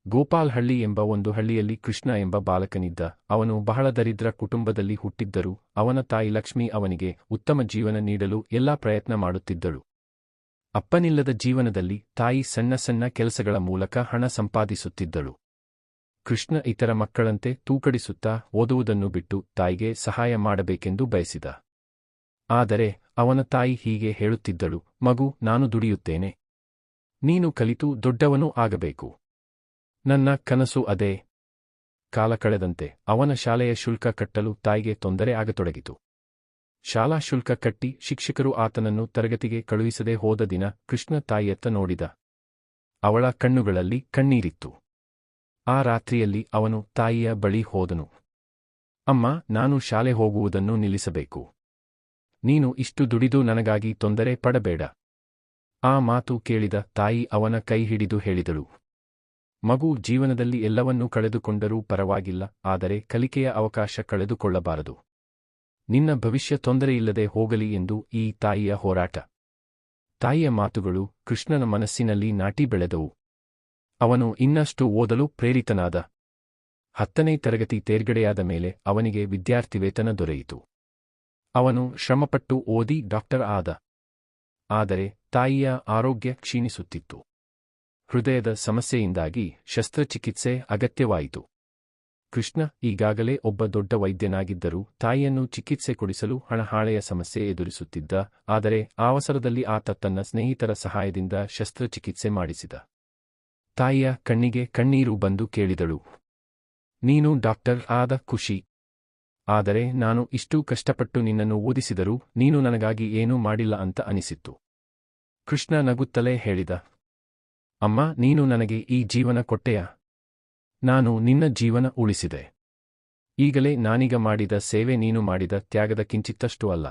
ಗೋಪಾಲ್ಹಳ್ಳಿ ಎಂಬ ಒಂದು ಹಳ್ಳಿಯಲ್ಲಿ ಕೃಷ್ಣ ಎಂಬ ಬಾಲಕನಿದ್ದ. ಅವನು ಬಹಳ ದರಿದ್ರ ಕುಟುಂಬದಲ್ಲಿ ಹುಟ್ಟಿದ್ದರೂ ಅವನ ತಾಯಿ ಲಕ್ಷ್ಮಿ ಅವನಿಗೆ ಉತ್ತಮ ಜೀವನ ನೀಡಲು ಎಲ್ಲಾ ಪ್ರಯತ್ನ ಮಾಡುತ್ತಿದ್ದಳು. ಅಪ್ಪನಿಲ್ಲದ ಜೀವನದಲ್ಲಿ ತಾಯಿ ಸಣ್ಣ ಸಣ್ಣ ಕೆಲಸಗಳ ಮೂಲಕ ಹಣ ಸಂಪಾದಿಸುತ್ತಿದ್ದಳು. ಕೃಷ್ಣ ಇತರ ಮಕ್ಕಳಂತೆ ತೂಕಡಿಸುತ್ತಾ ಓದುವುದನ್ನು ಬಿಟ್ಟು ತಾಯಿಗೆ ಸಹಾಯ ಮಾಡಬೇಕೆಂದು ಬಯಸಿದ. ಆದರೆ ಅವನ ತಾಯಿ ಹೀಗೆ ಹೇಳುತ್ತಿದ್ದಳು, ಮಗು, ನಾನು ದುಡಿಯುತ್ತೇನೆ. ನೀನು ಕಲಿತು ದೊಡ್ಡವನೂ ಆಗಬೇಕು. ನನ್ನ ಕನಸು ಅದೇ. ಕಾಲ ಕಳೆದಂತೆ ಅವನ ಶಾಲೆಯ ಶುಲ್ಕ ಕಟ್ಟಲು ತಾಯಿಗೆ ತೊಂದರೆ ಆಗತೊಡಗಿತು. ಶಾಲಾ ಶುಲ್ಕ ಕಟ್ಟಿ ಶಿಕ್ಷಕರು ಆತನನ್ನು ತರಗತಿಗೆ ಕಳುಹಿಸದೆ ಹೋದ ದಿನ ಕೃಷ್ಣ ತಾಯಿಯತ್ತ ನೋಡಿದ. ಅವಳ ಕಣ್ಣುಗಳಲ್ಲಿ ಕಣ್ಣೀರಿತ್ತು. ಆ ರಾತ್ರಿಯಲ್ಲಿ ಅವನು ತಾಯಿಯ ಬಳಿ ಹೋದನು. ಅಮ್ಮ, ನಾನು ಶಾಲೆ ಹೋಗುವುದನ್ನು ನಿಲ್ಲಿಸಬೇಕು. ನೀನು ಇಷ್ಟು ದುಡಿದು ನನಗಾಗಿ ತೊಂದರೆ ಪಡಬೇಡ. ಆ ಮಾತು ಕೇಳಿದ ತಾಯಿ ಅವನ ಕೈ ಹಿಡಿದು ಹೇಳಿದಳು, ಮಗು, ಜೀವನದಲ್ಲಿ ಎಲ್ಲವನ್ನೂ ಕಳೆದುಕೊಂಡರೂ ಪರವಾಗಿಲ್ಲ, ಆದರೆ ಕಲಿಕೆಯ ಅವಕಾಶ ಕಳೆದುಕೊಳ್ಳಬಾರದು. ನಿನ್ನ ಭವಿಷ್ಯ ತೊಂದರೆಯಿಲ್ಲದೆ ಹೋಗಲಿ ಎಂದು ಈ ತಾಯಿಯ ಹೋರಾಟ. ತಾಯಿಯ ಮಾತುಗಳು ಕೃಷ್ಣನ ಮನಸ್ಸಿನಲ್ಲಿ ನಾಟಿ ಬೆಳೆದವು. ಅವನು ಇನ್ನಷ್ಟು ಓದಲು ಪ್ರೇರಿತನಾದ. 10ನೇ ತರಗತಿ ತೇರ್ಗಡೆಯಾದ ಮೇಲೆ ಅವನಿಗೆ ವಿದ್ಯಾರ್ಥಿ ವೇತನ ದೊರೆಯಿತು. ಅವನು ಶ್ರಮಪಟ್ಟು ಓದಿ ಡಾಕ್ಟರ್ ಆದ. ಆದರೆ ತಾಯಿಯ ಆರೋಗ್ಯ ಕ್ಷೀಣಿಸುತ್ತಿತ್ತು. ಹೃದಯದ ಸಮಸ್ಯೆಯಿಂದಾಗಿ ಶಸ್ತ್ರಚಿಕಿತ್ಸೆ ಅಗತ್ಯವಾಯಿತು. ಕೃಷ್ಣ ಈಗಾಗಲೇ ಒಬ್ಬ ದೊಡ್ಡ ವೈದ್ಯನಾಗಿದ್ದರೂ ತಾಯಿಯನ್ನು ಚಿಕಿತ್ಸೆ ಕೊಡಿಸಲು ಹಣಹಾಳೆಯ ಸಮಸ್ಯೆ ಎದುರಿಸುತ್ತಿದ್ದ. ಆದರೆ ಆ ಅವಸರದಲ್ಲಿ ಆತ ತನ್ನ ಸ್ನೇಹಿತರ ಸಹಾಯದಿಂದ ಶಸ್ತ್ರಚಿಕಿತ್ಸೆ ಮಾಡಿಸಿದ. ತಾಯಿಯ ಕಣ್ಣಿಗೆ ಕಣ್ಣೀರು ಬಂದು ಕೇಳಿದಳು, ನೀನು ಡಾಕ್ಟರ್ ಆದ ಖುಷಿ. ಆದರೆ ನಾನು ಇಷ್ಟೂ ಕಷ್ಟಪಟ್ಟು ನಿನ್ನನ್ನು ಓದಿಸಿದರೂ ನೀನು ನನಗಾಗಿ ಏನೂ ಮಾಡಿಲ್ಲ ಅಂತ ಅನಿಸಿತ್ತು. ಕೃಷ್ಣ ನಗುತ್ತಲೇ ಹೇಳಿದ, ಅಮ್ಮ, ನೀನು ನನಗೆ ಈ ಜೀವನ ಕೊಟ್ಟೆಯಾ? ನಾನು ನಿನ್ನ ಜೀವನ ಉಳಿಸಿದೆ. ಈಗಲೇ ನಾನೀಗ ಮಾಡಿದ ಸೇವೆ ನೀನು ಮಾಡಿದ ತ್ಯಾಗದ ಕಿಂಚಿತ್ತಷ್ಟೂ ಅಲ್ಲ.